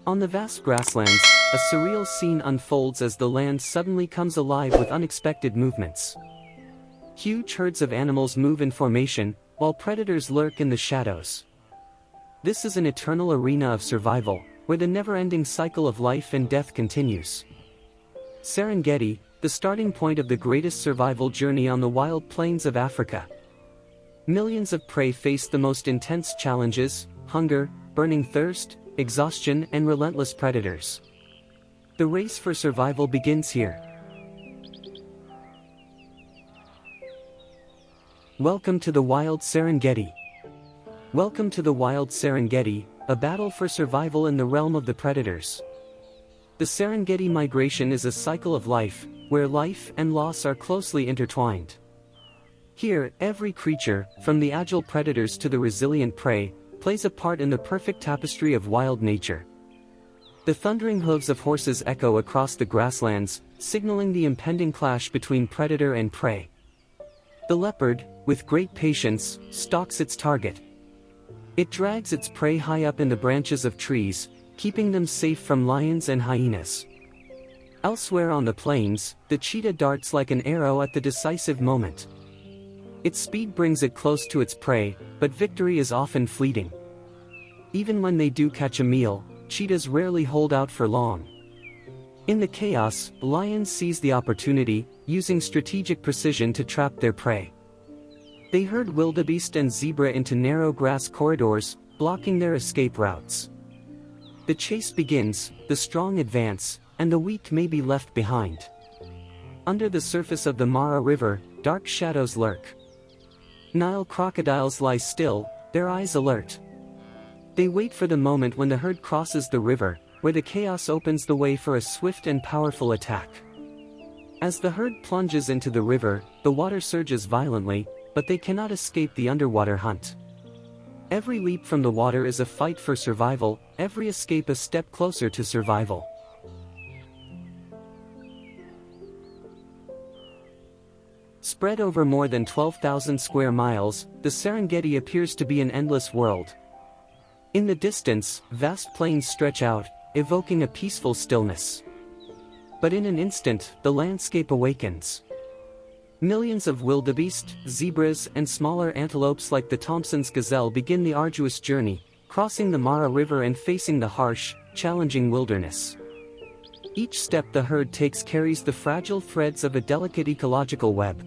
On the vast grasslands, a surreal scene unfolds as the land suddenly comes alive with unexpected movements. Huge herds of animals move in formation, while predators lurk in the shadows. This is an eternal arena of survival, where the never-ending cycle of life and death continues. Serengeti, the starting point of the greatest survival journey on the wild plains of Africa. Millions of prey face the most intense challenges: hunger, burning thirst, exhaustion, and relentless predators. The race for survival begins here. Welcome to the wild Serengeti. Welcome to the wild Serengeti, a battle for survival in the realm of the predators. The Serengeti migration is a cycle of life, where life and loss are closely intertwined. Here, every creature, from the agile predators to the resilient prey, plays a part in the perfect tapestry of wild nature. The thundering hooves of horses echo across the grasslands, signaling the impending clash between predator and prey. The leopard, with great patience, stalks its target. It drags its prey high up in the branches of trees, keeping them safe from lions and hyenas. Elsewhere on the plains, the cheetah darts like an arrow at the decisive moment. Its speed brings it close to its prey, but victory is often fleeting. Even when they do catch a meal, cheetahs rarely hold out for long. In the chaos, lions seize the opportunity, using strategic precision to trap their prey. They herd wildebeest and zebra into narrow grass corridors, blocking their escape routes. The chase begins, the strong advance, and the weak may be left behind. Under the surface of the Mara River, dark shadows lurk. Nile crocodiles lie still, their eyes alert. They wait for the moment when the herd crosses the river, where the chaos opens the way for a swift and powerful attack. As the herd plunges into the river, the water surges violently, but they cannot escape the underwater hunt. Every leap from the water is a fight for survival, every escape a step closer to survival. Spread over more than 12,000 square miles, the Serengeti appears to be an endless world. In the distance, vast plains stretch out, evoking a peaceful stillness. But in an instant, the landscape awakens. Millions of wildebeest, zebras, and smaller antelopes like the Thompson's gazelle begin the arduous journey, crossing the Mara River and facing the harsh, challenging wilderness. Each step the herd takes carries the fragile threads of a delicate ecological web.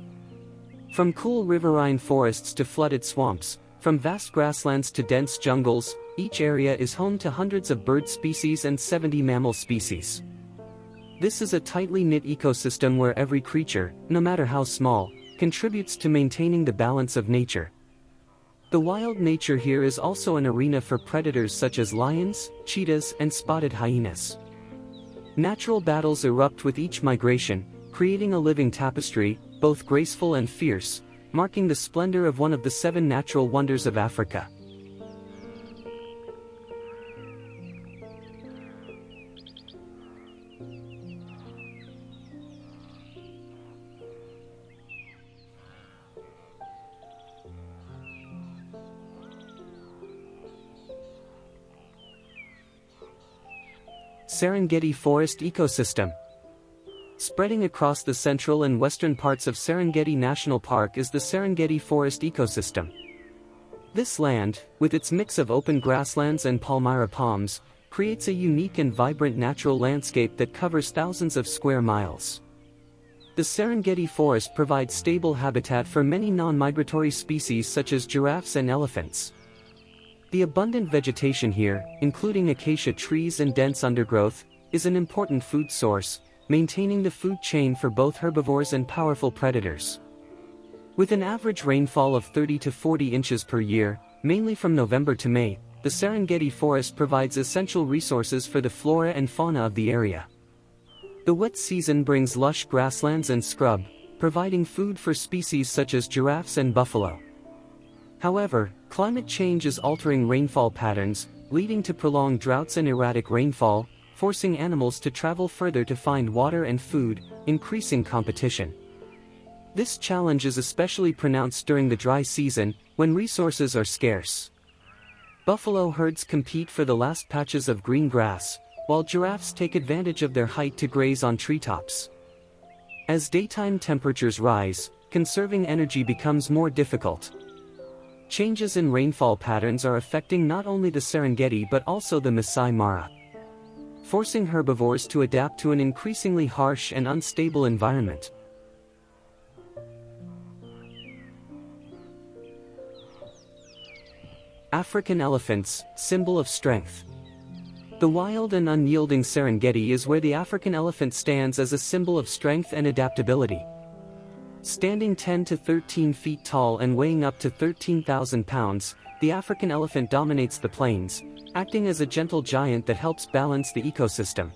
From cool riverine forests to flooded swamps, from vast grasslands to dense jungles, each area is home to hundreds of bird species and 70 mammal species. This is a tightly knit ecosystem where every creature, no matter how small, contributes to maintaining the balance of nature. The wild nature here is also an arena for predators such as lions, cheetahs, and spotted hyenas. Natural battles erupt with each migration, creating a living tapestry, both graceful and fierce, marking the splendor of one of the 7 natural wonders of Africa. Serengeti Forest Ecosystem. Spreading across the central and western parts of Serengeti National Park is the Serengeti Forest Ecosystem. This land, with its mix of open grasslands and palmyra palms, creates a unique and vibrant natural landscape that covers thousands of square miles. The Serengeti Forest provides stable habitat for many non-migratory species such as giraffes and elephants. The abundant vegetation here, including acacia trees and dense undergrowth, is an important food source, maintaining the food chain for both herbivores and powerful predators. With an average rainfall of 30 to 40 inches per year, mainly from November to May, the Serengeti Forest provides essential resources for the flora and fauna of the area. The wet season brings lush grasslands and scrub, providing food for species such as giraffes and buffalo. However, climate change is altering rainfall patterns, leading to prolonged droughts and erratic rainfall, forcing animals to travel further to find water and food, increasing competition. This challenge is especially pronounced during the dry season, when resources are scarce. Buffalo herds compete for the last patches of green grass, while giraffes take advantage of their height to graze on treetops. As daytime temperatures rise, conserving energy becomes more difficult. Changes in rainfall patterns are affecting not only the Serengeti but also the Masai Mara, forcing herbivores to adapt to an increasingly harsh and unstable environment. African elephants, symbol of strength. The wild and unyielding Serengeti is where the African elephant stands as a symbol of strength and adaptability. Standing 10 to 13 feet tall and weighing up to 13,000 pounds, the African elephant dominates the plains, acting as a gentle giant that helps balance the ecosystem.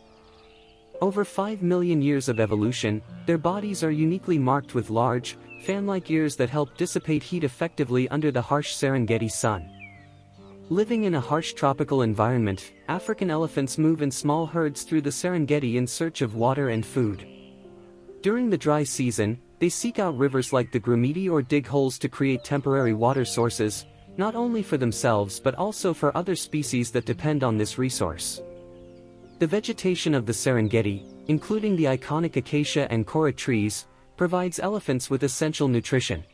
Over 5 million years of evolution, their bodies are uniquely marked with large, fan-like ears that help dissipate heat effectively under the harsh Serengeti sun. Living in a harsh tropical environment, African elephants move in small herds through the Serengeti in search of water and food. During the dry season, they seek out rivers like the Gramiti or dig holes to create temporary water sources, not only for themselves but also for other species that depend on this resource. The vegetation of the Serengeti, including the iconic acacia and kora trees, provides elephants with essential nutrition.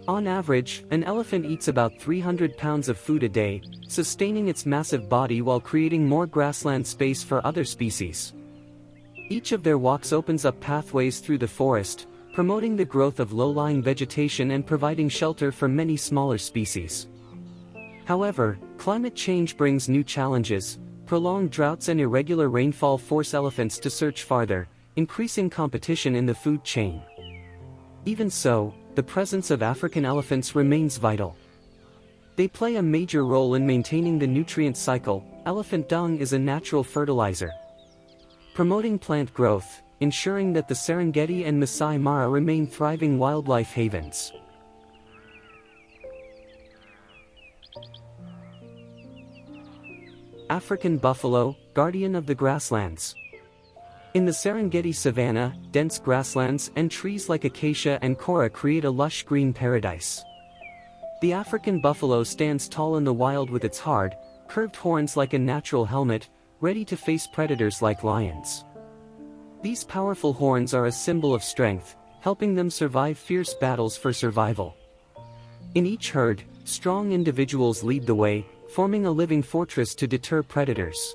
On average, an elephant eats about 300 pounds of food a day, sustaining its massive body while creating more grassland space for other species. Each of their walks opens up pathways through the forest, promoting the growth of low-lying vegetation and providing shelter for many smaller species. However, climate change brings new challenges. Prolonged droughts and irregular rainfall force elephants to search farther, increasing competition in the food chain. Even so, the presence of African elephants remains vital. They play a major role in maintaining the nutrient cycle. Elephant dung is a natural fertilizer, promoting plant growth, ensuring that the Serengeti and Masai Mara remain thriving wildlife havens. African buffalo, guardian of the grasslands. In the Serengeti savanna, dense grasslands and trees like acacia and kora create a lush green paradise. The African buffalo stands tall in the wild with its hard, curved horns like a natural helmet, ready to face predators like lions. These powerful horns are a symbol of strength, helping them survive fierce battles for survival. In each herd, strong individuals lead the way, forming a living fortress to deter predators.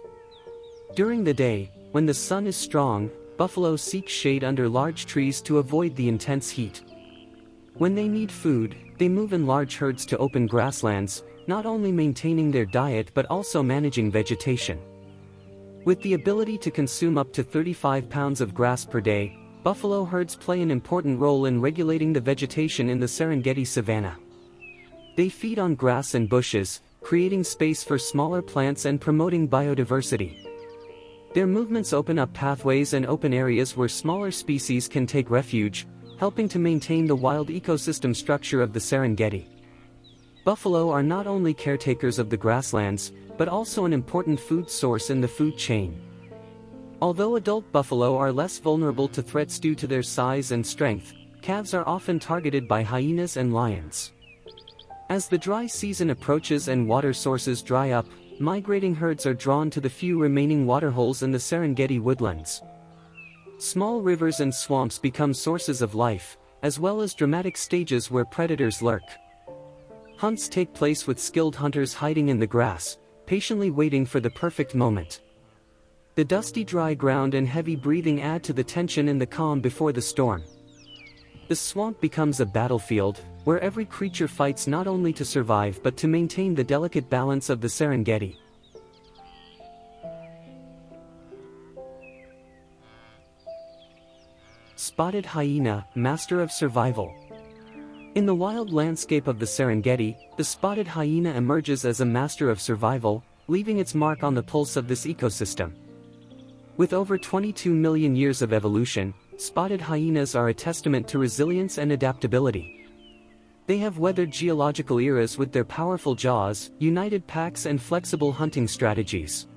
During the day, when the sun is strong, buffalo seek shade under large trees to avoid the intense heat. When they need food, they move in large herds to open grasslands, not only maintaining their diet but also managing vegetation. With the ability to consume up to 35 pounds of grass per day, buffalo herds play an important role in regulating the vegetation in the Serengeti savanna. They feed on grass and bushes, creating space for smaller plants and promoting biodiversity. Their movements open up pathways and open areas where smaller species can take refuge, helping to maintain the wild ecosystem structure of the Serengeti. Buffalo are not only caretakers of the grasslands, but also an important food source in the food chain. Although adult buffalo are less vulnerable to threats due to their size and strength, calves are often targeted by hyenas and lions. As the dry season approaches and water sources dry up, migrating herds are drawn to the few remaining waterholes in the Serengeti woodlands. Small rivers and swamps become sources of life, as well as dramatic stages where predators lurk. Hunts take place with skilled hunters hiding in the grass, patiently waiting for the perfect moment. The dusty dry ground and heavy breathing add to the tension and the calm before the storm. The swamp becomes a battlefield, where every creature fights not only to survive but to maintain the delicate balance of the Serengeti. Spotted hyena, master of survival. In the wild landscape of the Serengeti, the spotted hyena emerges as a master of survival, leaving its mark on the pulse of this ecosystem. With over 22 million years of evolution, spotted hyenas are a testament to resilience and adaptability. They have weathered geological eras with their powerful jaws, united packs and flexible hunting strategies.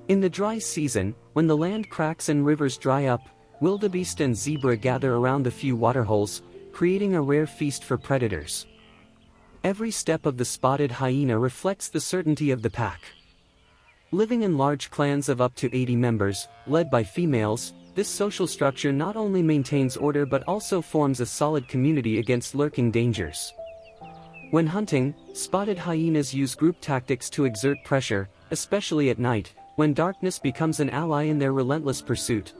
In the dry season, when the land cracks and rivers dry up, wildebeest and zebra gather around the few waterholes, creating a rare feast for predators. Every step of the spotted hyena reflects the certainty of the pack. Living in large clans of up to 80 members, led by females, this social structure not only maintains order but also forms a solid community against lurking dangers. When hunting, spotted hyenas use group tactics to exert pressure, especially at night, when darkness becomes an ally in their relentless pursuit.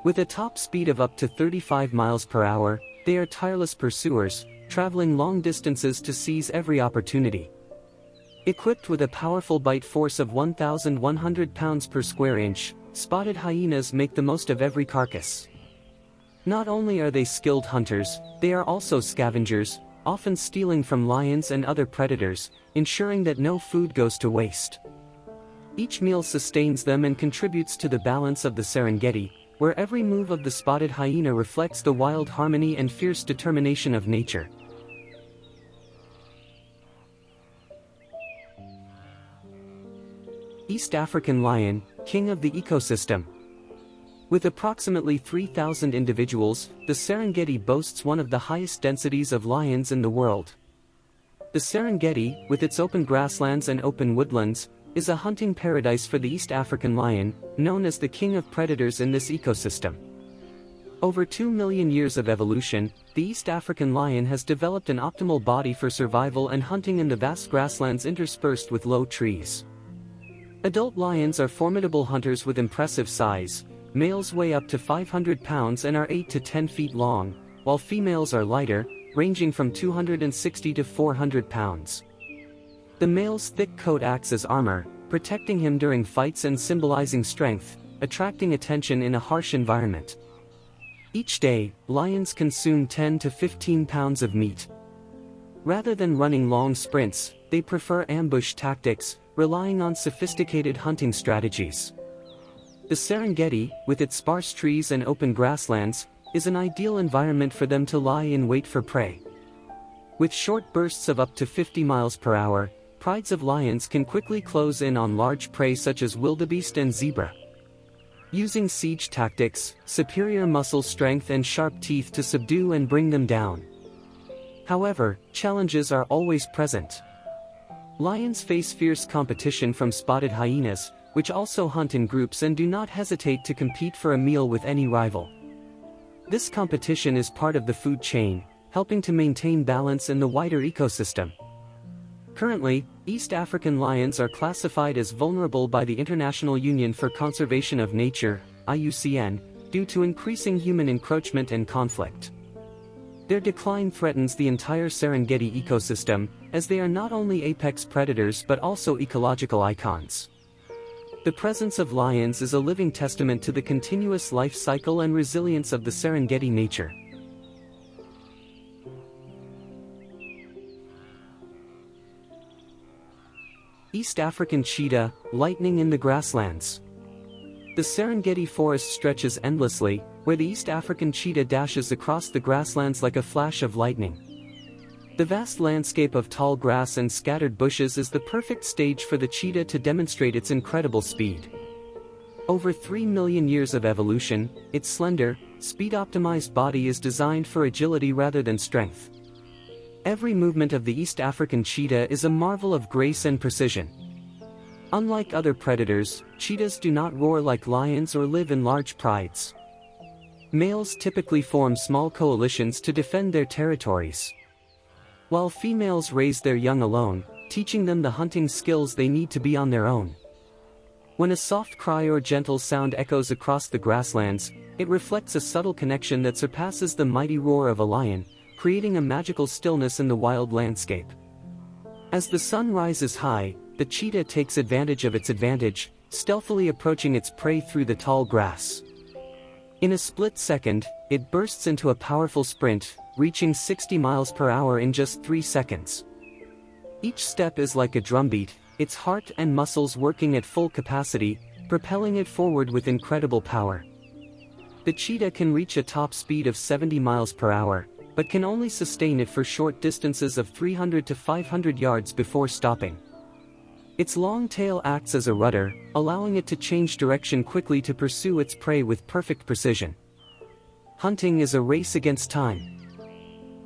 With a top speed of up to 35 miles per hour, they are tireless pursuers, traveling long distances to seize every opportunity. Equipped with a powerful bite force of 1,100 pounds per square inch, spotted hyenas make the most of every carcass. Not only are they skilled hunters, they are also scavengers, often stealing from lions and other predators, ensuring that no food goes to waste. Each meal sustains them and contributes to the balance of the Serengeti, where every move of the spotted hyena reflects the wild harmony and fierce determination of nature. East African lion, king of the ecosystem. With approximately 3,000 individuals, the Serengeti boasts one of the highest densities of lions in the world. The Serengeti, with its open grasslands and open woodlands, is a hunting paradise for the East African lion, known as the king of predators in this ecosystem. Over 2 million years of evolution, the East African lion has developed an optimal body for survival and hunting in the vast grasslands interspersed with low trees. Adult lions are formidable hunters with impressive size. Males weigh up to 500 pounds and are 8 to 10 feet long, while females are lighter, ranging from 260 to 400 pounds. The male's thick coat acts as armor, protecting him during fights and symbolizing strength, attracting attention in a harsh environment. Each day, lions consume 10 to 15 pounds of meat. Rather than running long sprints, they prefer ambush tactics, relying on sophisticated hunting strategies. The Serengeti, with its sparse trees and open grasslands, is an ideal environment for them to lie in wait for prey. With short bursts of up to 50 miles per hour, prides of lions can quickly close in on large prey such as wildebeest and zebra. Using siege tactics, superior muscle strength and sharp teeth to subdue and bring them down. However, challenges are always present. Lions face fierce competition from spotted hyenas, which also hunt in groups and do not hesitate to compete for a meal with any rival. This competition is part of the food chain, helping to maintain balance in the wider ecosystem. Currently, East African lions are classified as vulnerable by the International Union for Conservation of Nature, IUCN, due to increasing human encroachment and conflict. Their decline threatens the entire Serengeti ecosystem, as they are not only apex predators but also ecological icons. The presence of lions is a living testament to the continuous life cycle and resilience of the Serengeti nature. East African cheetah, lightning in the grasslands. The Serengeti forest stretches endlessly, where the East African cheetah dashes across the grasslands like a flash of lightning. The vast landscape of tall grass and scattered bushes is the perfect stage for the cheetah to demonstrate its incredible speed. Over 3 million years of evolution, its slender, speed-optimized body is designed for agility rather than strength. Every movement of the East African cheetah is a marvel of grace and precision. Unlike other predators, cheetahs do not roar like lions or live in large prides. Males typically form small coalitions to defend their territories, while females raise their young alone, teaching them the hunting skills they need to be on their own. When a soft cry or gentle sound echoes across the grasslands, it reflects a subtle connection that surpasses the mighty roar of a lion, creating a magical stillness in the wild landscape. As the sun rises high, the cheetah takes advantage of its advantage, stealthily approaching its prey through the tall grass. In a split second, it bursts into a powerful sprint, reaching 60 miles per hour in just 3 seconds. Each step is like a drumbeat, its heart and muscles working at full capacity, propelling it forward with incredible power. The cheetah can reach a top speed of 70 miles per hour, but can only sustain it for short distances of 300 to 500 yards before stopping. Its long tail acts as a rudder, allowing it to change direction quickly to pursue its prey with perfect precision. Hunting is a race against time.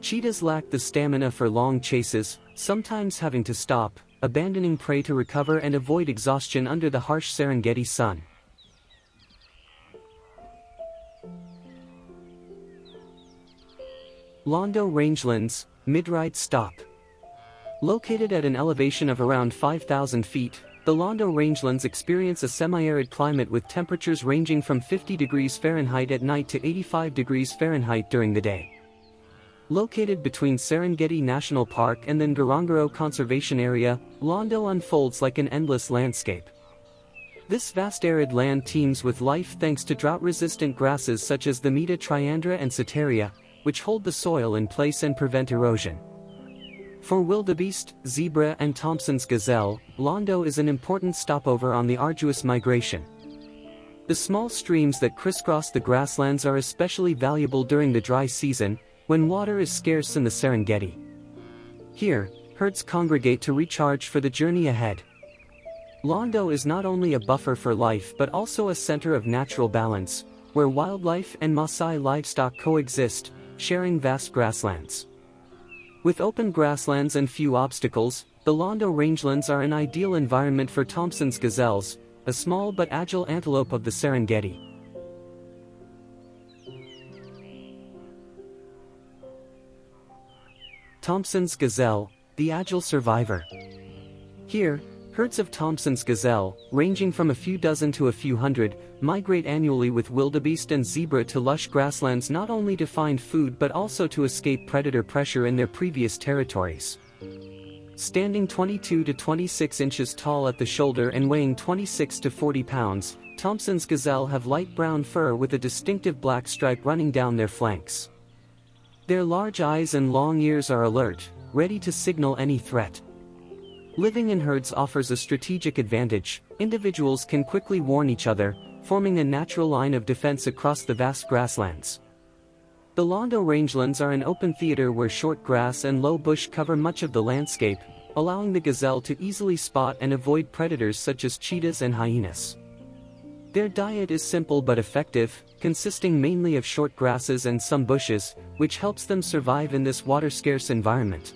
Cheetahs lack the stamina for long chases, sometimes having to stop, abandoning prey to recover and avoid exhaustion under the harsh Serengeti sun. Londo Rangelands, Mid-Ride Stop. Located at an elevation of around 5,000 feet, the Londo Rangelands experience a semi-arid climate with temperatures ranging from 50 degrees Fahrenheit at night to 85 degrees Fahrenheit during the day. Located between Serengeti National Park and the Ngorongoro Conservation Area, Londo unfolds like an endless landscape. This vast arid land teems with life thanks to drought-resistant grasses such as the Meta triandra and Soteria, which hold the soil in place and prevent erosion. For wildebeest, zebra and Thompson's gazelle, Londo is an important stopover on the arduous migration. The small streams that crisscross the grasslands are especially valuable during the dry season, when water is scarce in the Serengeti. Here, herds congregate to recharge for the journey ahead. Londo is not only a buffer for life but also a center of natural balance, where wildlife and Maasai livestock coexist, sharing vast grasslands. With open grasslands and few obstacles, the Londo Rangelands are an ideal environment for Thompson's gazelles, a small but agile antelope of the Serengeti. Thompson's gazelle, the agile survivor. Here, herds of Thompson's gazelle, ranging from a few dozen to a few hundred, migrate annually with wildebeest and zebra to lush grasslands not only to find food but also to escape predator pressure in their previous territories. Standing 22 to 26 inches tall at the shoulder and weighing 26 to 40 pounds, Thompson's gazelle have light brown fur with a distinctive black stripe running down their flanks. Their large eyes and long ears are alert, ready to signal any threat. Living in herds offers a strategic advantage. Individuals can quickly warn each other, forming a natural line of defense across the vast grasslands. The Londo Rangelands are an open theater where short grass and low bush cover much of the landscape, allowing the gazelle to easily spot and avoid predators such as cheetahs and hyenas. Their diet is simple but effective, consisting mainly of short grasses and some bushes, which helps them survive in this water-scarce environment.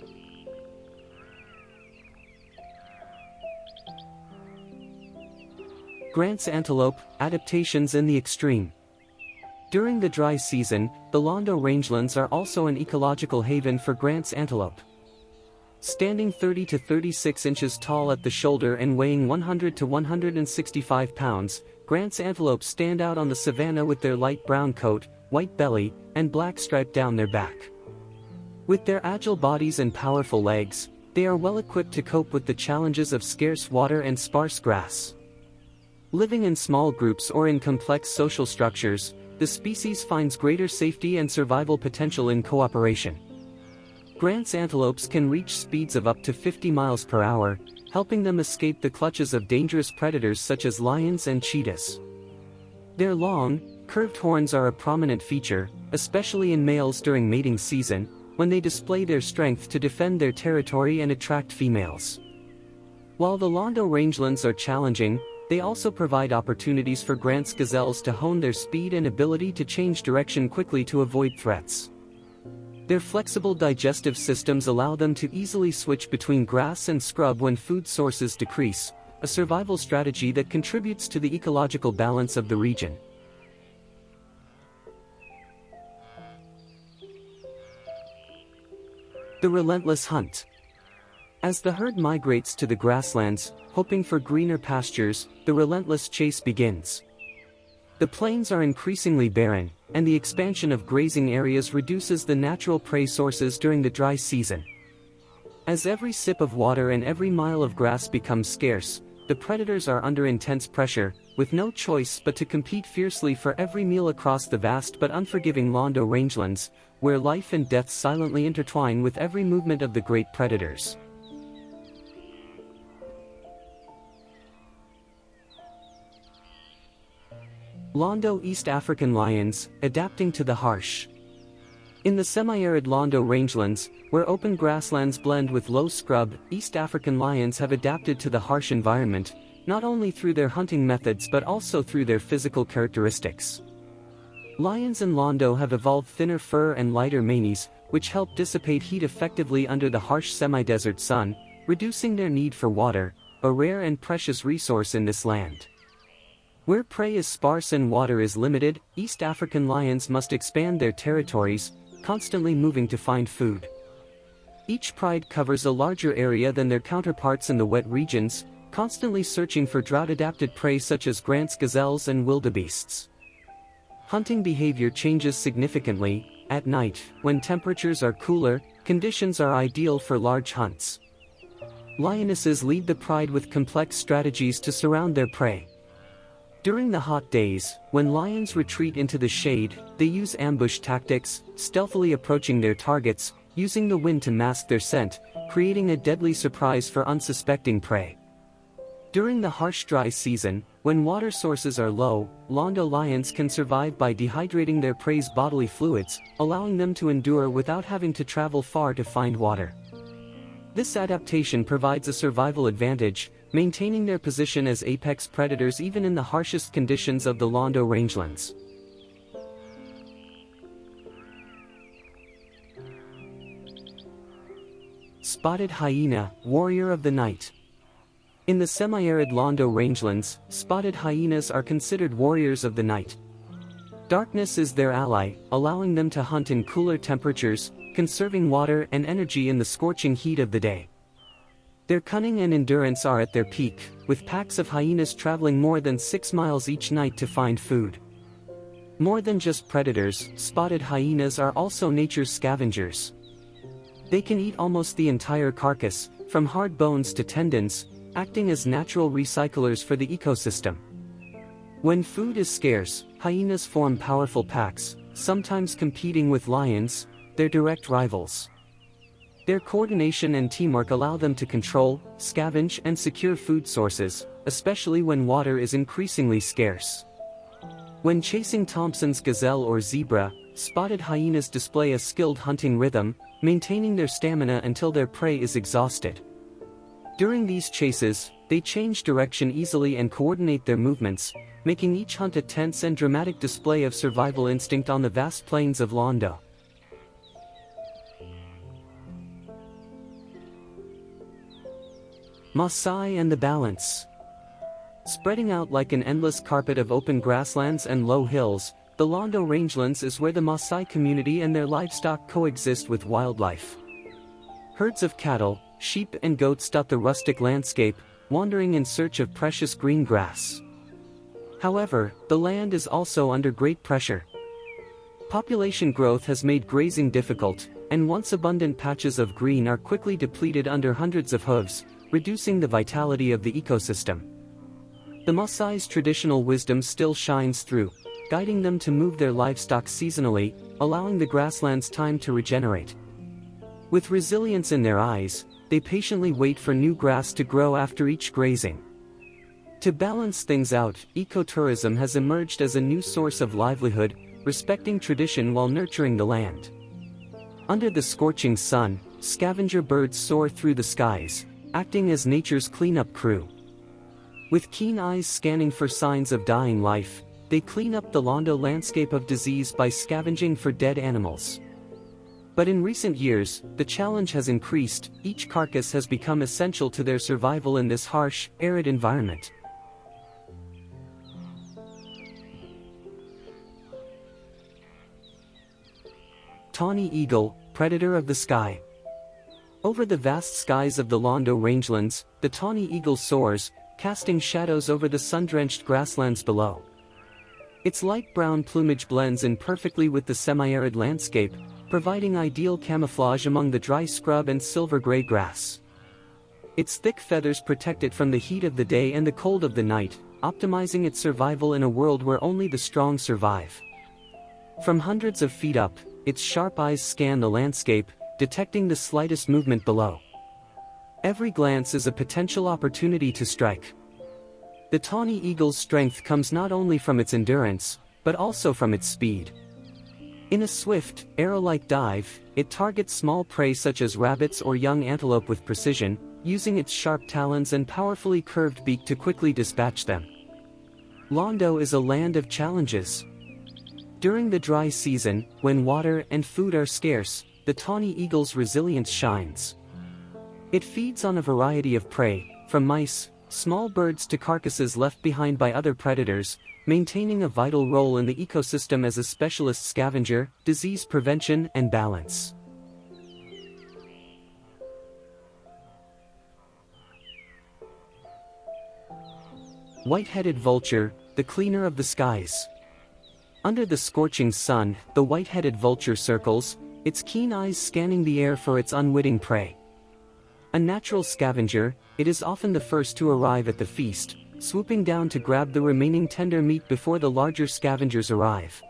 Grant's antelope, adaptations in the extreme. During the dry season, the Londo Rangelands are also an ecological haven for Grant's antelope. Standing 30 to 36 inches tall at the shoulder and weighing 100 to 165 pounds, Grant's antelope stand out on the savanna with their light brown coat, white belly, and black stripe down their back. With their agile bodies and powerful legs, they are well equipped to cope with the challenges of scarce water and sparse grass. Living in small groups or in complex social structures, the species finds greater safety and survival potential in cooperation. Grant's antelopes can reach speeds of up to 50 miles per hour, helping them escape the clutches of dangerous predators such as lions and cheetahs. Their long, curved horns are a prominent feature, especially in males during mating season, when they display their strength to defend their territory and attract females. While the Londo Rangelands are challenging, they also provide opportunities for Grant's gazelles to hone their speed and ability to change direction quickly to avoid threats. Their flexible digestive systems allow them to easily switch between grass and scrub when food sources decrease, a survival strategy that contributes to the ecological balance of the region. The relentless hunt. As the herd migrates to the grasslands, hoping for greener pastures, the relentless chase begins. The plains are increasingly barren, and the expansion of grazing areas reduces the natural prey sources during the dry season. As every sip of water and every mile of grass becomes scarce, the predators are under intense pressure, with no choice but to compete fiercely for every meal across the vast but unforgiving Londo Rangelands, where life and death silently intertwine with every movement of the great predators. Londo East African lions, adapting to the harsh. In the semi-arid Londo Rangelands, where open grasslands blend with low scrub, East African lions have adapted to the harsh environment, not only through their hunting methods but also through their physical characteristics. Lions in Londo have evolved thinner fur and lighter manes, which help dissipate heat effectively under the harsh semi-desert sun, reducing their need for water, a rare and precious resource in this land. Where prey is sparse and water is limited, East African lions must expand their territories, constantly moving to find food. Each pride covers a larger area than their counterparts in the wet regions, constantly searching for drought-adapted prey such as Grant's gazelles and wildebeests. Hunting behavior changes significantly. At night, when temperatures are cooler, conditions are ideal for large hunts. Lionesses lead the pride with complex strategies to surround their prey. During the hot days, when lions retreat into the shade, they use ambush tactics, stealthily approaching their targets, using the wind to mask their scent, creating a deadly surprise for unsuspecting prey. During the harsh dry season, when water sources are low, Londo lions can survive by dehydrating their prey's bodily fluids, allowing them to endure without having to travel far to find water. This adaptation provides a survival advantage, maintaining their position as apex predators even in the harshest conditions of the Londo rangelands. Spotted hyena, warrior of the night. In the semi-arid Londo rangelands, spotted hyenas are considered warriors of the night. Darkness is their ally, allowing them to hunt in cooler temperatures, conserving water and energy in the scorching heat of the day. Their cunning and endurance are at their peak, with packs of hyenas traveling more than 6 miles each night to find food. More than just predators, spotted hyenas are also nature's scavengers. They can eat almost the entire carcass, from hard bones to tendons, acting as natural recyclers for the ecosystem. When food is scarce, hyenas form powerful packs, sometimes competing with lions, their direct rivals. Their coordination and teamwork allow them to control, scavenge and secure food sources, especially when water is increasingly scarce. When chasing Thompson's gazelle or zebra, spotted hyenas display a skilled hunting rhythm, maintaining their stamina until their prey is exhausted. During these chases, they change direction easily and coordinate their movements, making each hunt a tense and dramatic display of survival instinct on the vast plains of Londo. Maasai and the balance. Spreading out like an endless carpet of open grasslands and low hills, the Londo rangelands is where the Maasai community and their livestock coexist with wildlife. Herds of cattle, sheep and goats dot the rustic landscape, wandering in search of precious green grass. However, the land is also under great pressure. Population growth has made grazing difficult, and once abundant patches of green are quickly depleted under hundreds of hooves, reducing the vitality of the ecosystem. The Maasai's traditional wisdom still shines through, guiding them to move their livestock seasonally, allowing the grasslands time to regenerate. With resilience in their eyes, they patiently wait for new grass to grow after each grazing. To balance things out, ecotourism has emerged as a new source of livelihood, respecting tradition while nurturing the land. Under the scorching sun, scavenger birds soar through the skies, acting as nature's cleanup crew. With keen eyes scanning for signs of dying life, they clean up the Londo landscape of disease by scavenging for dead animals. But in recent years, the challenge has increased. Each carcass has become essential to their survival in this harsh, arid environment. Tawny eagle, predator of the sky. Over the vast skies of the Londo rangelands, the tawny eagle soars, casting shadows over the sun-drenched grasslands below. Its light brown plumage blends in perfectly with the semi-arid landscape, providing ideal camouflage among the dry scrub and silver-gray grass. Its thick feathers protect it from the heat of the day and the cold of the night, optimizing its survival in a world where only the strong survive. From hundreds of feet up, its sharp eyes scan the landscape, detecting the slightest movement below. Every glance is a potential opportunity to strike. The tawny eagle's strength comes not only from its endurance, but also from its speed. In a swift, arrow-like dive, it targets small prey such as rabbits or young antelope with precision, using its sharp talons and powerfully curved beak to quickly dispatch them. Londo is a land of challenges. During the dry season, when water and food are scarce, the tawny eagle's resilience shines. It feeds on a variety of prey, from mice, small birds to carcasses left behind by other predators, maintaining a vital role in the ecosystem as a specialist scavenger, disease prevention and balance. White-headed vulture, the cleaner of the skies. Under the scorching sun, the white-headed vulture circles, its keen eyes scanning the air for its unwitting prey. A natural scavenger, it is often the first to arrive at the feast, swooping down to grab the remaining tender meat before the larger scavengers arrive.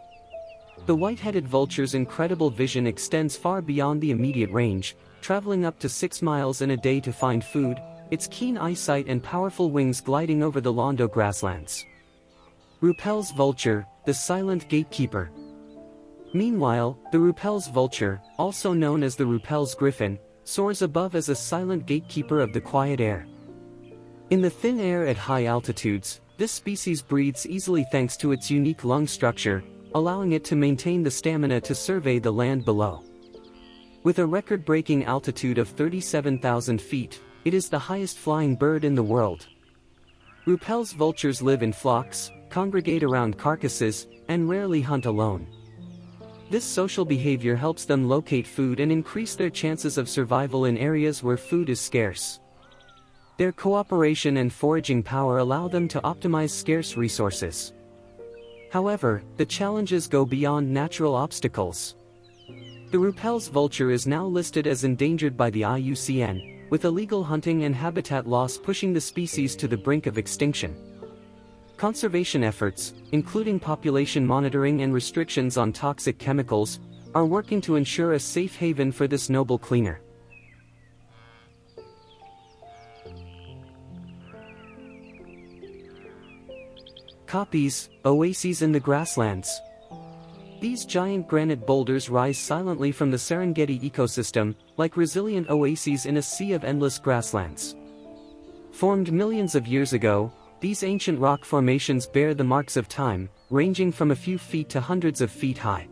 The white-headed vulture's incredible vision extends far beyond the immediate range, traveling up to 6 miles in a day to find food, its keen eyesight and powerful wings gliding over the Londo grasslands. Ruppell's vulture, the silent gatekeeper. Meanwhile, the Ruppell's vulture, also known as the Ruppell's griffin, soars above as a silent gatekeeper of the quiet air. In the thin air at high altitudes, this species breathes easily thanks to its unique lung structure, allowing it to maintain the stamina to survey the land below. With a record-breaking altitude of 37,000 feet, it is the highest flying bird in the world. Ruppell's vultures live in flocks, congregate around carcasses, and rarely hunt alone. This social behavior helps them locate food and increase their chances of survival in areas where food is scarce. Their cooperation and foraging power allow them to optimize scarce resources. However, the challenges go beyond natural obstacles. The Ruppell's vulture is now listed as endangered by the IUCN, with illegal hunting and habitat loss pushing the species to the brink of extinction. Conservation efforts, including population monitoring and restrictions on toxic chemicals, are working to ensure a safe haven for this noble cleaner. Kopjes, oases in the grasslands. These giant granite boulders rise silently from the Serengeti ecosystem, like resilient oases in a sea of endless grasslands. Formed millions of years ago, these ancient rock formations bear the marks of time, ranging from a few feet to hundreds of feet high.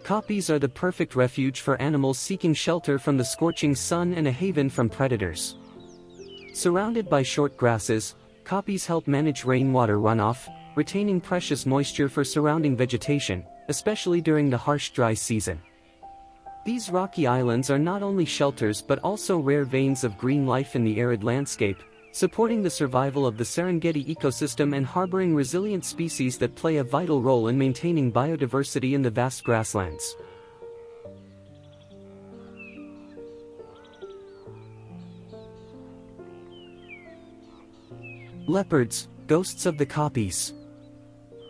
Kopjes are the perfect refuge for animals seeking shelter from the scorching sun and a haven from predators. Surrounded by short grasses, kopjes help manage rainwater runoff, retaining precious moisture for surrounding vegetation, especially during the harsh dry season. These rocky islands are not only shelters but also rare veins of green life in the arid landscape, supporting the survival of the Serengeti ecosystem and harboring resilient species that play a vital role in maintaining biodiversity in the vast grasslands. Leopards, ghosts of the kopjes.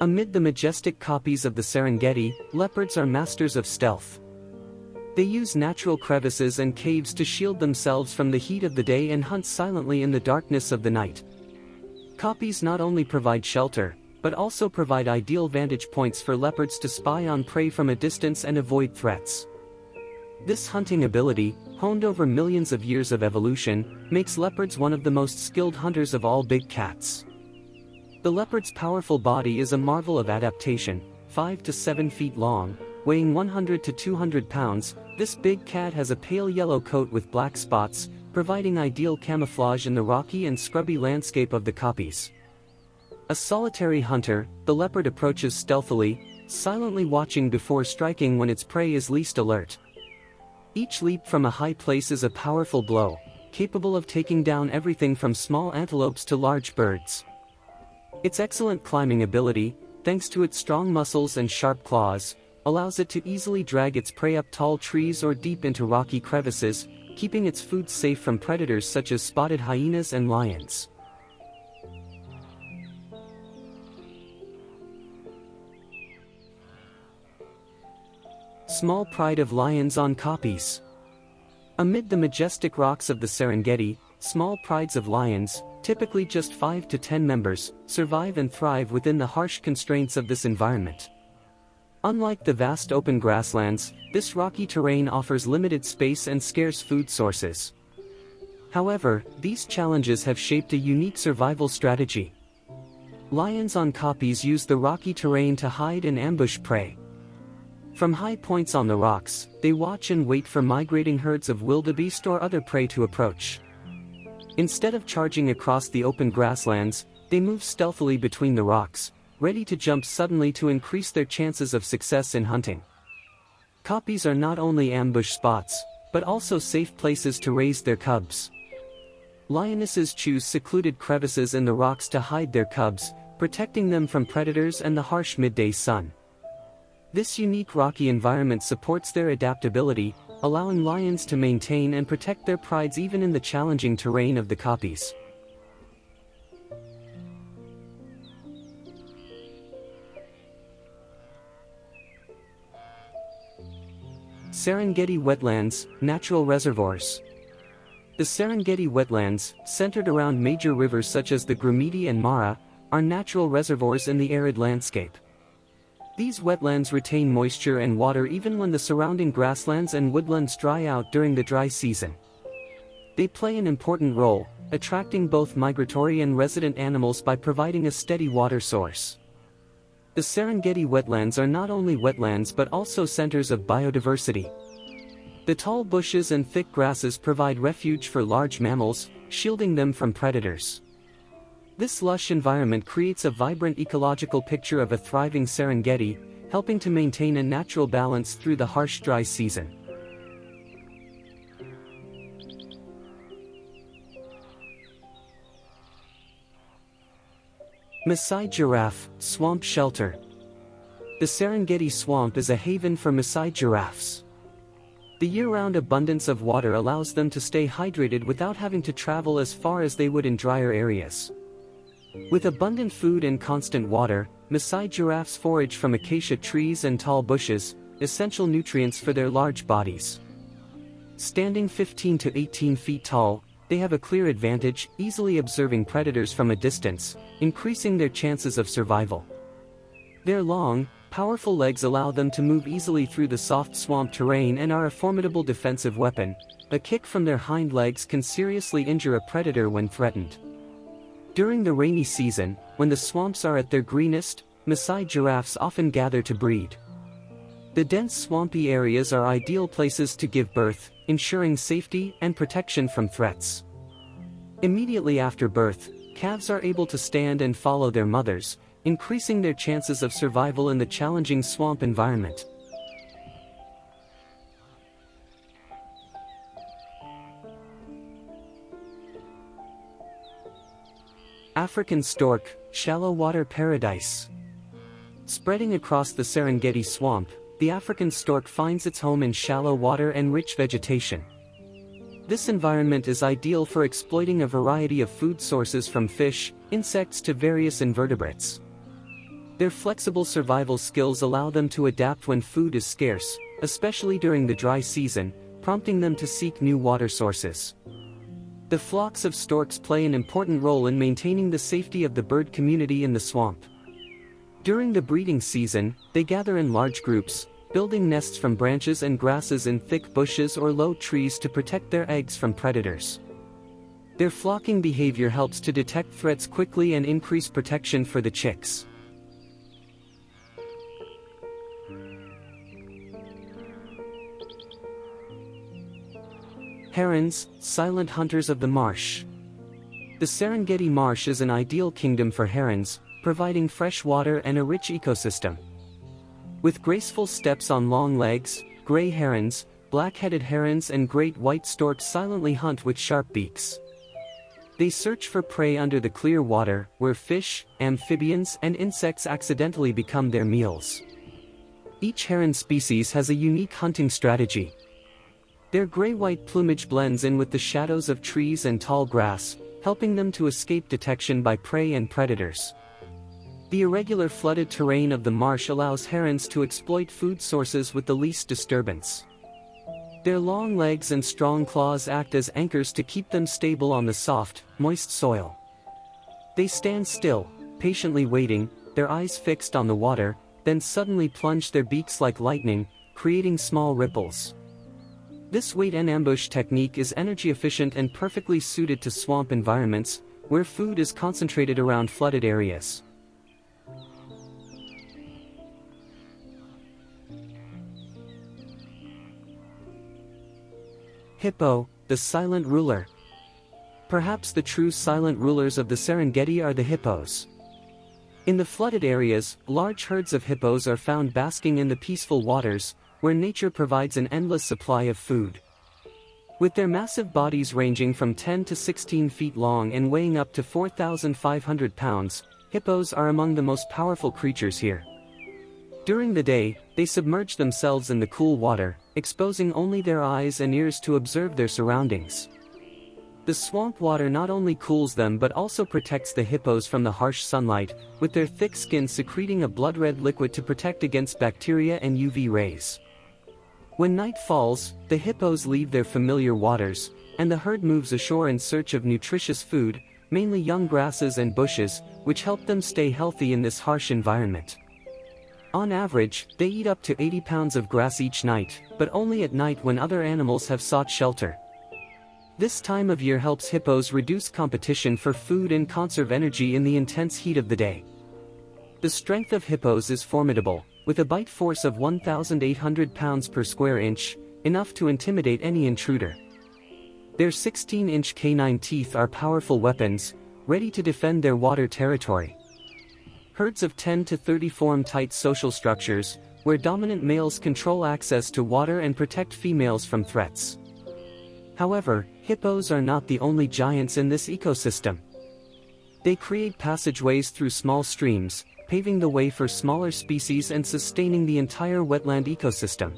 Amid the majestic kopjes of the Serengeti, leopards are masters of stealth. They use natural crevices and caves to shield themselves from the heat of the day and hunt silently in the darkness of the night. Kopjes not only provide shelter, but also provide ideal vantage points for leopards to spy on prey from a distance and avoid threats. This hunting ability, honed over millions of years of evolution, makes leopards one of the most skilled hunters of all big cats. The leopard's powerful body is a marvel of adaptation, 5 to 7 feet long, weighing 100 to 200 pounds, this big cat has a pale yellow coat with black spots, providing ideal camouflage in the rocky and scrubby landscape of the kopjes. A solitary hunter, the leopard approaches stealthily, silently watching before striking when its prey is least alert. Each leap from a high place is a powerful blow, capable of taking down everything from small antelopes to large birds. Its excellent climbing ability, thanks to its strong muscles and sharp claws, allows it to easily drag its prey up tall trees or deep into rocky crevices, keeping its food safe from predators such as spotted hyenas and lions. Small pride of lions on kopjes. Amid the majestic rocks of the Serengeti, small prides of lions, typically just 5 to 10 members, survive and thrive within the harsh constraints of this environment. Unlike the vast open grasslands, this rocky terrain offers limited space and scarce food sources. However, these challenges have shaped a unique survival strategy. Lions on kopjes use the rocky terrain to hide and ambush prey. From high points on the rocks, they watch and wait for migrating herds of wildebeest or other prey to approach. Instead of charging across the open grasslands, they move stealthily between the rocks, ready to jump suddenly to increase their chances of success in hunting. Copies are not only ambush spots, but also safe places to raise their cubs. Lionesses choose secluded crevices in the rocks to hide their cubs, protecting them from predators and the harsh midday sun. This unique rocky environment supports their adaptability, allowing lions to maintain and protect their prides even in the challenging terrain of the kopjes. Serengeti wetlands, natural reservoirs. The Serengeti wetlands, centered around major rivers such as the Grumeti and Mara, are natural reservoirs in the arid landscape. These wetlands retain moisture and water even when the surrounding grasslands and woodlands dry out during the dry season. They play an important role, attracting both migratory and resident animals by providing a steady water source. The Serengeti wetlands are not only wetlands but also centers of biodiversity. The tall bushes and thick grasses provide refuge for large mammals, shielding them from predators. This lush environment creates a vibrant ecological picture of a thriving Serengeti, helping to maintain a natural balance through the harsh dry season. Maasai giraffe, swamp shelter. The Serengeti swamp is a haven for Maasai giraffes. The year-round abundance of water allows them to stay hydrated without having to travel as far as they would in drier areas. With abundant food and constant water, Maasai giraffes forage from acacia trees and tall bushes, essential nutrients for their large bodies. Standing 15 to 18 feet tall, they have a clear advantage, easily observing predators from a distance, increasing their chances of survival. Their long, powerful legs allow them to move easily through the soft swamp terrain and are a formidable defensive weapon. A kick from their hind legs can seriously injure a predator when threatened. During the rainy season, when the swamps are at their greenest, Maasai giraffes often gather to breed. The dense swampy areas are ideal places to give birth, ensuring safety and protection from threats. Immediately after birth, calves are able to stand and follow their mothers, increasing their chances of survival in the challenging swamp environment. African stork, shallow water paradise. Spreading across the Serengeti swamp, the African stork finds its home in shallow water and rich vegetation. This environment is ideal for exploiting a variety of food sources from fish, insects to various invertebrates. Their flexible survival skills allow them to adapt when food is scarce, especially during the dry season, prompting them to seek new water sources. The flocks of storks play an important role in maintaining the safety of the bird community in the swamp. During the breeding season, they gather in large groups, building nests from branches and grasses in thick bushes or low trees to protect their eggs from predators. Their flocking behavior helps to detect threats quickly and increase protection for the chicks. Herons, silent hunters of the marsh. The Serengeti marsh is an ideal kingdom for herons, providing fresh water and a rich ecosystem. With graceful steps on long legs, gray herons, black-headed herons and great white storks silently hunt with sharp beaks. They search for prey under the clear water, where fish, amphibians and insects accidentally become their meals. Each heron species has a unique hunting strategy. Their gray-white plumage blends in with the shadows of trees and tall grass, helping them to escape detection by prey and predators. The irregular flooded terrain of the marsh allows herons to exploit food sources with the least disturbance. Their long legs and strong claws act as anchors to keep them stable on the soft, moist soil. They stand still, patiently waiting, their eyes fixed on the water, then suddenly plunge their beaks like lightning, creating small ripples. This wait and ambush technique is energy efficient and perfectly suited to swamp environments, where food is concentrated around flooded areas. Hippo, the silent ruler. Perhaps the true silent rulers of the Serengeti are the hippos. In the flooded areas, large herds of hippos are found basking in the peaceful waters, where nature provides an endless supply of food. With their massive bodies ranging from 10 to 16 feet long and weighing up to 4,500 pounds, hippos are among the most powerful creatures here. During the day, they submerge themselves in the cool water, exposing only their eyes and ears to observe their surroundings. The swamp water not only cools them but also protects the hippos from the harsh sunlight, with their thick skin secreting a blood-red liquid to protect against bacteria and UV rays. When night falls, the hippos leave their familiar waters, and the herd moves ashore in search of nutritious food, mainly young grasses and bushes, which help them stay healthy in this harsh environment. On average, they eat up to 80 pounds of grass each night, but only at night when other animals have sought shelter. This time of year helps hippos reduce competition for food and conserve energy in the intense heat of the day. The strength of hippos is formidable, with a bite force of 1,800 pounds per square inch, enough to intimidate any intruder. Their 16-inch canine teeth are powerful weapons, ready to defend their water territory. Herds of 10 to 30 form tight social structures, where dominant males control access to water and protect females from threats. However, hippos are not the only giants in this ecosystem. They create passageways through small streams, paving the way for smaller species and sustaining the entire wetland ecosystem.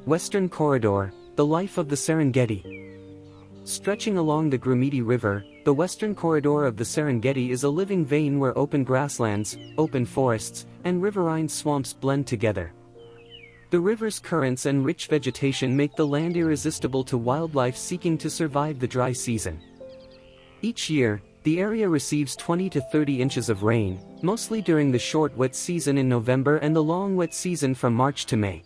Western Corridor, the life of the Serengeti. Stretching along the Grumeti River, the western corridor of the Serengeti is a living vein where open grasslands, open forests, and riverine swamps blend together. The river's currents and rich vegetation make the land irresistible to wildlife seeking to survive the dry season. Each year, the area receives 20 to 30 inches of rain, mostly during the short wet season in November and the long wet season from March to May.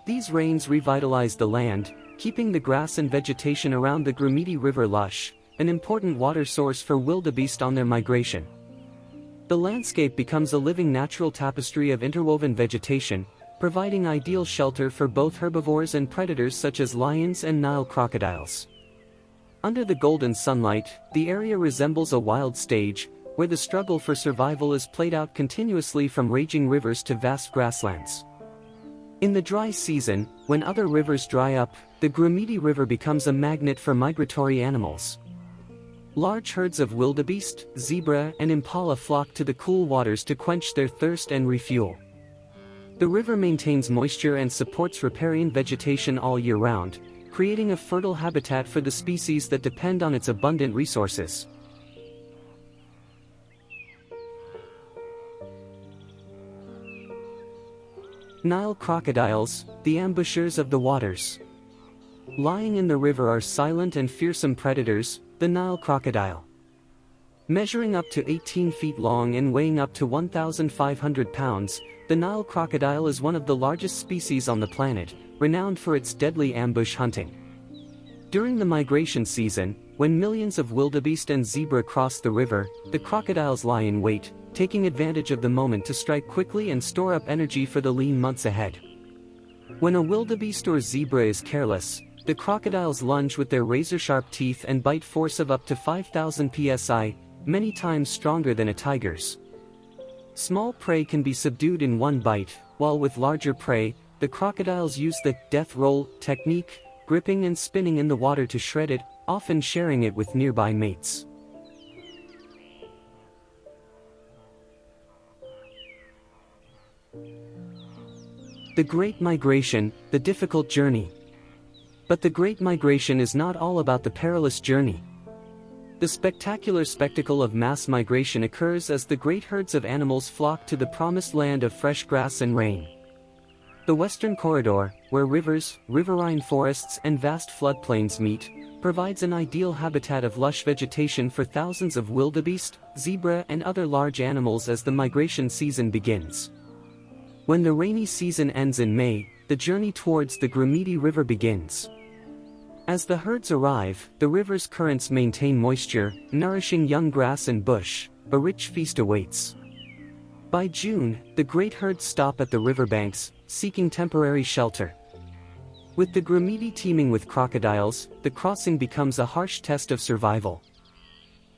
These rains revitalize the land, keeping the grass and vegetation around the Grumeti River lush, an important water source for wildebeest on their migration. The landscape becomes a living natural tapestry of interwoven vegetation, providing ideal shelter for both herbivores and predators such as lions and Nile crocodiles. Under the golden sunlight, the area resembles a wild stage, where the struggle for survival is played out continuously from raging rivers to vast grasslands. In the dry season, when other rivers dry up, the Grumeti River becomes a magnet for migratory animals. Large herds of wildebeest, zebra, and impala flock to the cool waters to quench their thirst and refuel. The river maintains moisture and supports riparian vegetation all year round, creating a fertile habitat for the species that depend on its abundant resources. Nile crocodiles, the ambushers of the waters. Lying in the river are silent and fearsome predators, the Nile crocodile. Measuring up to 18 feet long and weighing up to 1,500 pounds, the Nile crocodile is one of the largest species on the planet, renowned for its deadly ambush hunting. During the migration season, when millions of wildebeest and zebra cross the river, the crocodiles lie in wait, taking advantage of the moment to strike quickly and store up energy for the lean months ahead. When a wildebeest or zebra is careless, the crocodiles lunge with their razor-sharp teeth and bite force of up to 5,000 psi, many times stronger than a tiger's. Small prey can be subdued in one bite, while with larger prey, the crocodiles use the death roll technique, gripping and spinning in the water to shred it, often sharing it with nearby mates. The Great Migration, the difficult journey. But the Great Migration is not all about the perilous journey. The spectacular spectacle of mass migration occurs as the great herds of animals flock to the promised land of fresh grass and rain. The Western Corridor, where rivers, riverine forests, and vast floodplains meet, provides an ideal habitat of lush vegetation for thousands of wildebeest, zebra, and other large animals as the migration season begins. When the rainy season ends in May, the journey towards the Grumeti River begins. As the herds arrive, the river's currents maintain moisture, nourishing young grass and bush. A rich feast awaits. By June, the great herds stop at the riverbanks, seeking temporary shelter. With the Grumeti teeming with crocodiles, the crossing becomes a harsh test of survival.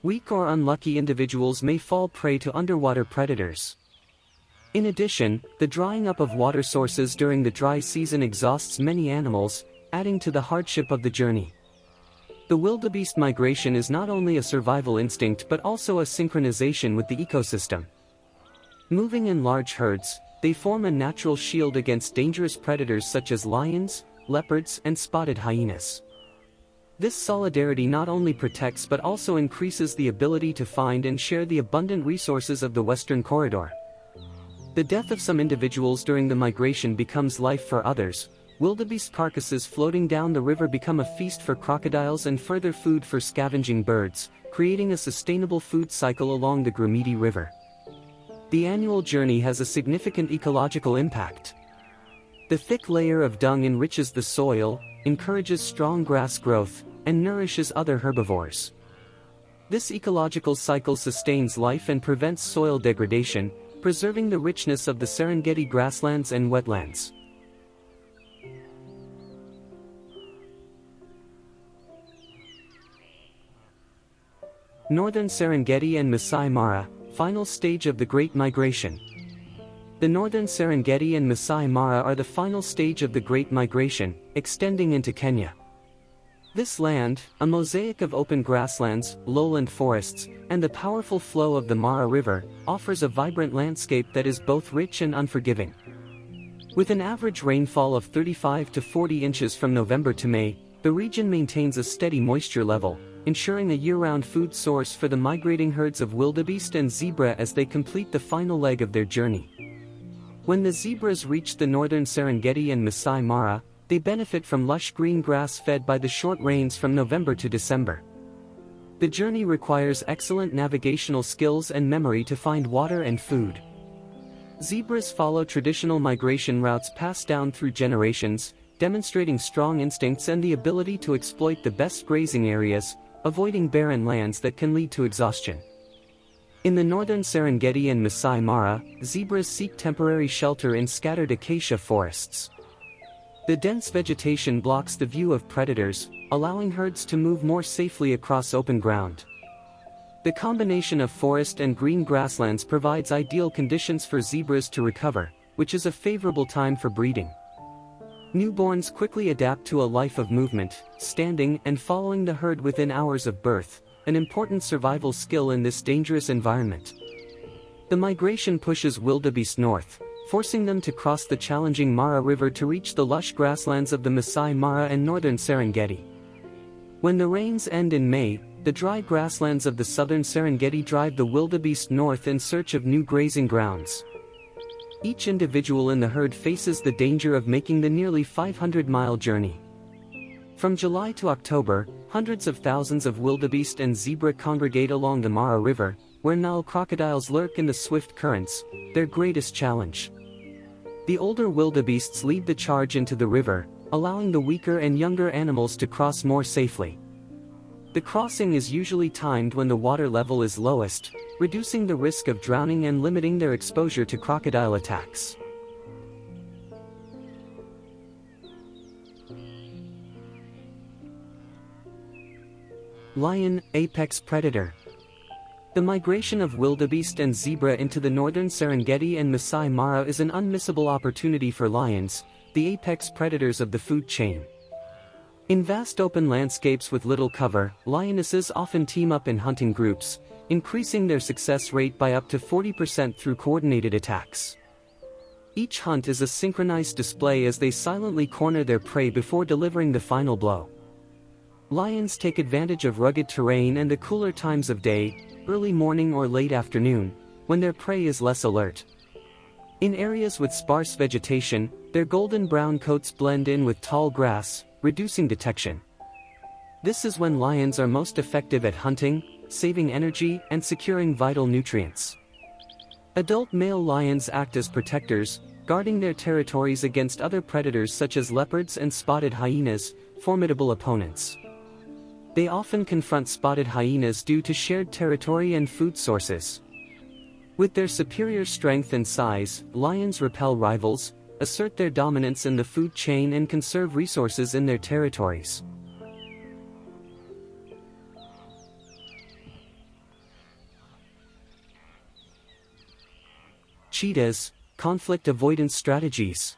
Weak or unlucky individuals may fall prey to underwater predators. In addition, the drying up of water sources during the dry season exhausts many animals, adding to the hardship of the journey. The wildebeest migration is not only a survival instinct but also a synchronization with the ecosystem. Moving in large herds, they form a natural shield against dangerous predators such as lions, leopards, and spotted hyenas. This solidarity not only protects but also increases the ability to find and share the abundant resources of the Western Corridor. The death of some individuals during the migration becomes life for others. Wildebeest carcasses floating down the river become a feast for crocodiles and further food for scavenging birds, creating a sustainable food cycle along the Grumeti River. The annual journey has a significant ecological impact. The thick layer of dung enriches the soil, encourages strong grass growth, and nourishes other herbivores. This ecological cycle sustains life and prevents soil degradation, preserving the richness of the Serengeti grasslands and wetlands. Northern Serengeti and Masai Mara, final stage of the Great Migration. The Northern Serengeti and Masai Mara are the final stage of the Great Migration, extending into Kenya. This land, a mosaic of open grasslands, lowland forests, and the powerful flow of the Mara River, offers a vibrant landscape that is both rich and unforgiving. With an average rainfall of 35 to 40 inches from November to May, the region maintains a steady moisture level, ensuring a year-round food source for the migrating herds of wildebeest and zebra as they complete the final leg of their journey. When the zebras reach the northern Serengeti and Masai Mara, they benefit from lush green grass fed by the short rains from November to December. The journey requires excellent navigational skills and memory to find water and food. Zebras follow traditional migration routes passed down through generations, demonstrating strong instincts and the ability to exploit the best grazing areas, avoiding barren lands that can lead to exhaustion. In the northern Serengeti and Masai Mara, zebras seek temporary shelter in scattered acacia forests. The dense vegetation blocks the view of predators, allowing herds to move more safely across open ground. The combination of forest and green grasslands provides ideal conditions for zebras to recover, which is a favorable time for breeding. Newborns quickly adapt to a life of movement, standing and following the herd within hours of birth, an important survival skill in this dangerous environment. The migration pushes wildebeest north, forcing them to cross the challenging Mara River to reach the lush grasslands of the Masai Mara and northern Serengeti. When the rains end in May, the dry grasslands of the southern Serengeti drive the wildebeest north in search of new grazing grounds. Each individual in the herd faces the danger of making the nearly 500-mile journey. From July to October, hundreds of thousands of wildebeest and zebra congregate along the Mara River, where Nile crocodiles lurk in the swift currents, their greatest challenge. The older wildebeests lead the charge into the river, allowing the weaker and younger animals to cross more safely. The crossing is usually timed when the water level is lowest, reducing the risk of drowning and limiting their exposure to crocodile attacks. Lion, apex predator. The migration of wildebeest and zebra into the northern Serengeti and Masai Mara is an unmissable opportunity for lions, the apex predators of the food chain. In vast open landscapes with little cover, lionesses often team up in hunting groups, increasing their success rate by up to 40% through coordinated attacks. Each hunt is a synchronized display as they silently corner their prey before delivering the final blow. Lions take advantage of rugged terrain and the cooler times of day, early morning or late afternoon, when their prey is less alert. In areas with sparse vegetation, their golden brown coats blend in with tall grass, reducing detection. This is when lions are most effective at hunting, saving energy, and securing vital nutrients. Adult male lions act as protectors, guarding their territories against other predators such as leopards and spotted hyenas, formidable opponents. They often confront spotted hyenas due to shared territory and food sources. With their superior strength and size, lions repel rivals, assert their dominance in the food chain and conserve resources in their territories. Cheetahs, conflict avoidance strategies.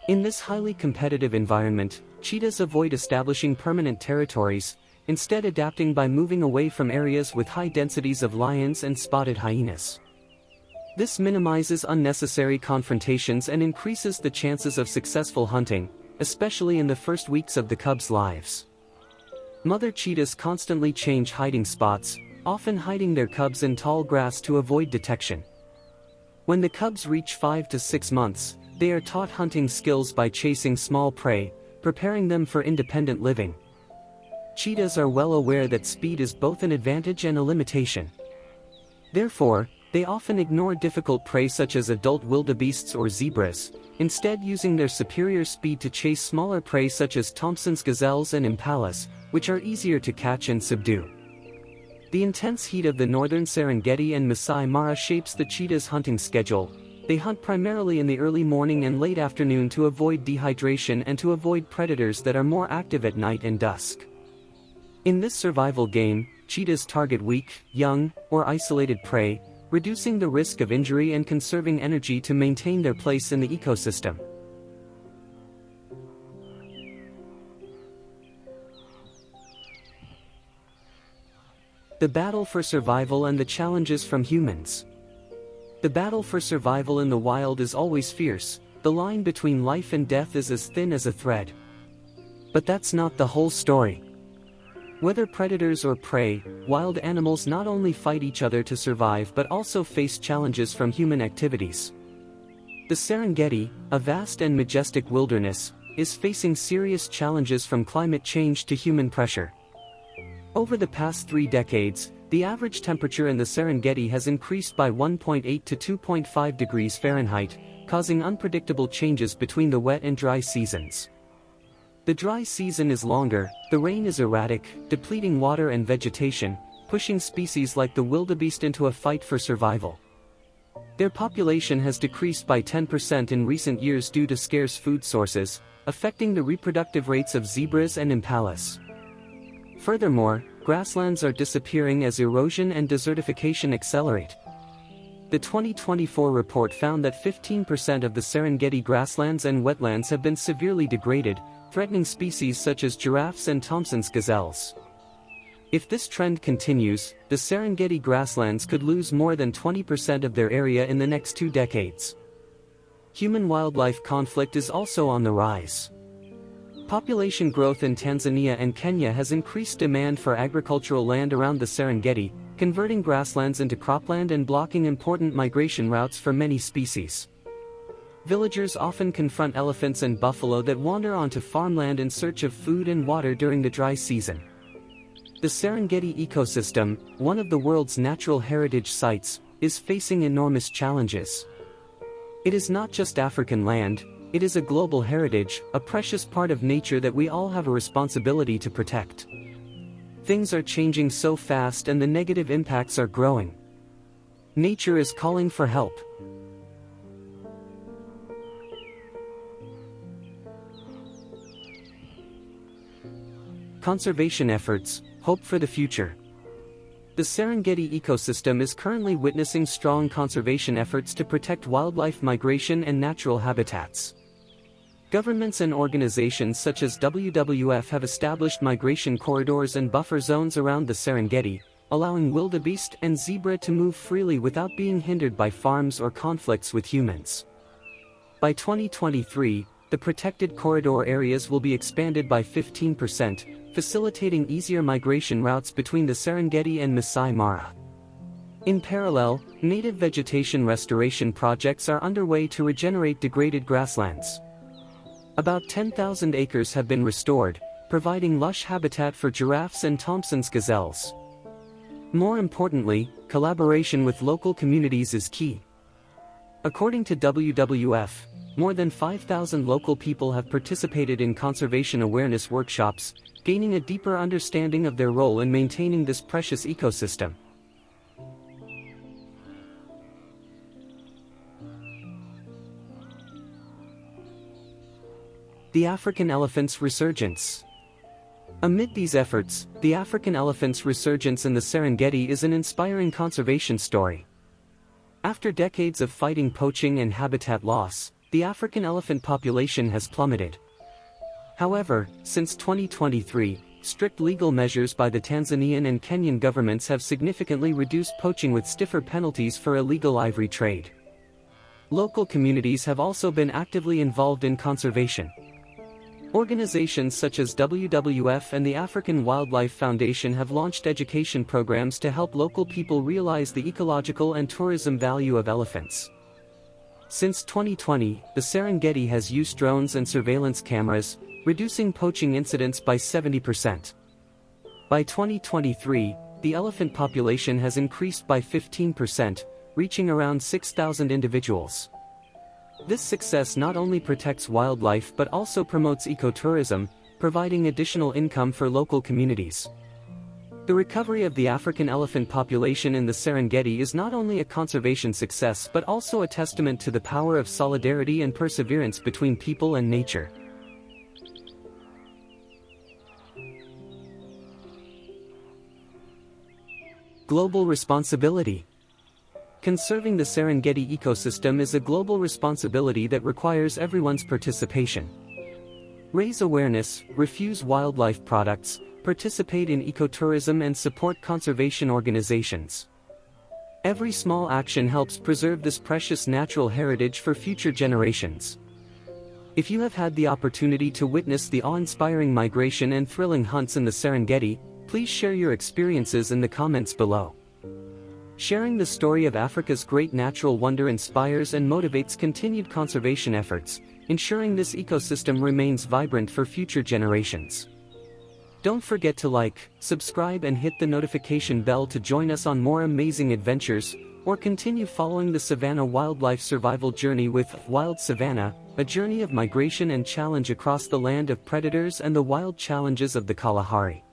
In this highly competitive environment, cheetahs avoid establishing permanent territories, instead adapting by moving away from areas with high densities of lions and spotted hyenas. This minimizes unnecessary confrontations and increases the chances of successful hunting, especially in the first weeks of the cubs' lives. Mother cheetahs constantly change hiding spots, often hiding their cubs in tall grass to avoid detection. When the cubs reach 5 to 6 months, they are taught hunting skills by chasing small prey, preparing them for independent living. Cheetahs are well aware that speed is both an advantage and a limitation. Therefore, they often ignore difficult prey such as adult wildebeests or zebras, instead using their superior speed to chase smaller prey such as Thompson's gazelles and impalas, which are easier to catch and subdue. The intense heat of the northern Serengeti and Masai Mara shapes the cheetah's hunting schedule. They hunt primarily in the early morning and late afternoon to avoid dehydration and to avoid predators that are more active at night and dusk. In this survival game, cheetahs target weak, young, or isolated prey, reducing the risk of injury and conserving energy to maintain their place in the ecosystem. The battle for survival and the challenges from humans. The battle for survival in the wild is always fierce. The line between life and death is as thin as a thread. But that's not the whole story. Whether predators or prey, wild animals not only fight each other to survive but also face challenges from human activities. The Serengeti, a vast and majestic wilderness, is facing serious challenges from climate change to human pressure. Over the past 3 decades, the average temperature in the Serengeti has increased by 1.8 to 2.5 degrees Fahrenheit, causing unpredictable changes between the wet and dry seasons. The dry season is longer, the rain is erratic, depleting water and vegetation, pushing species like the wildebeest into a fight for survival. Their population has decreased by 10% in recent years due to scarce food sources, affecting the reproductive rates of zebras and impalas. Furthermore, grasslands are disappearing as erosion and desertification accelerate. The 2024 report found that 15% of the Serengeti grasslands and wetlands have been severely degraded, threatening species such as giraffes and Thompson's gazelles. If this trend continues, the Serengeti grasslands could lose more than 20% of their area in the next 2 decades. Human-wildlife conflict is also on the rise. Population growth in Tanzania and Kenya has increased demand for agricultural land around the Serengeti, converting grasslands into cropland and blocking important migration routes for many species. Villagers often confront elephants and buffalo that wander onto farmland in search of food and water during the dry season. The Serengeti ecosystem, one of the world's natural heritage sites, is facing enormous challenges. It is not just African land, it is a global heritage, a precious part of nature that we all have a responsibility to protect. Things are changing so fast and the negative impacts are growing. Nature is calling for help. Conservation efforts, hope for the future. The Serengeti ecosystem is currently witnessing strong conservation efforts to protect wildlife migration and natural habitats. Governments and organizations such as WWF have established migration corridors and buffer zones around the Serengeti, allowing wildebeest and zebra to move freely without being hindered by farms or conflicts with humans. By 2023, the protected corridor areas will be expanded by 15%, facilitating easier migration routes between the Serengeti and Masai Mara. In parallel, native vegetation restoration projects are underway to regenerate degraded grasslands. About 10,000 acres have been restored, providing lush habitat for giraffes and Thompson's gazelles. More importantly, collaboration with local communities is key. According to WWF, more than 5,000 local people have participated in conservation awareness workshops, gaining a deeper understanding of their role in maintaining this precious ecosystem. The African elephant's resurgence. Amid these efforts, the African elephant's resurgence in the Serengeti is an inspiring conservation story. After decades of fighting poaching and habitat loss, the African elephant population has plummeted. However, since 2023, strict legal measures by the Tanzanian and Kenyan governments have significantly reduced poaching with stiffer penalties for illegal ivory trade. Local communities have also been actively involved in conservation. Organizations such as WWF and the African Wildlife Foundation have launched education programs to help local people realize the ecological and tourism value of elephants. Since 2020, the Serengeti has used drones and surveillance cameras, reducing poaching incidents by 70%. By 2023, the elephant population has increased by 15%, reaching around 6,000 individuals. This success not only protects wildlife but also promotes ecotourism, providing additional income for local communities. The recovery of the African elephant population in the Serengeti is not only a conservation success but also a testament to the power of solidarity and perseverance between people and nature. Global responsibility. Conserving the Serengeti ecosystem is a global responsibility that requires everyone's participation. Raise awareness, refuse wildlife products, participate in ecotourism and support conservation organizations. Every small action helps preserve this precious natural heritage for future generations. If you have had the opportunity to witness the awe-inspiring migration and thrilling hunts in the Serengeti, please share your experiences in the comments below. Sharing the story of Africa's great natural wonder inspires and motivates continued conservation efforts, ensuring this ecosystem remains vibrant for future generations. Don't forget to like, subscribe and hit the notification bell to join us on more amazing adventures, or continue following the Savannah wildlife survival journey with Wild Savannah, a journey of migration and challenge across the land of predators and the wild challenges of the Kalahari.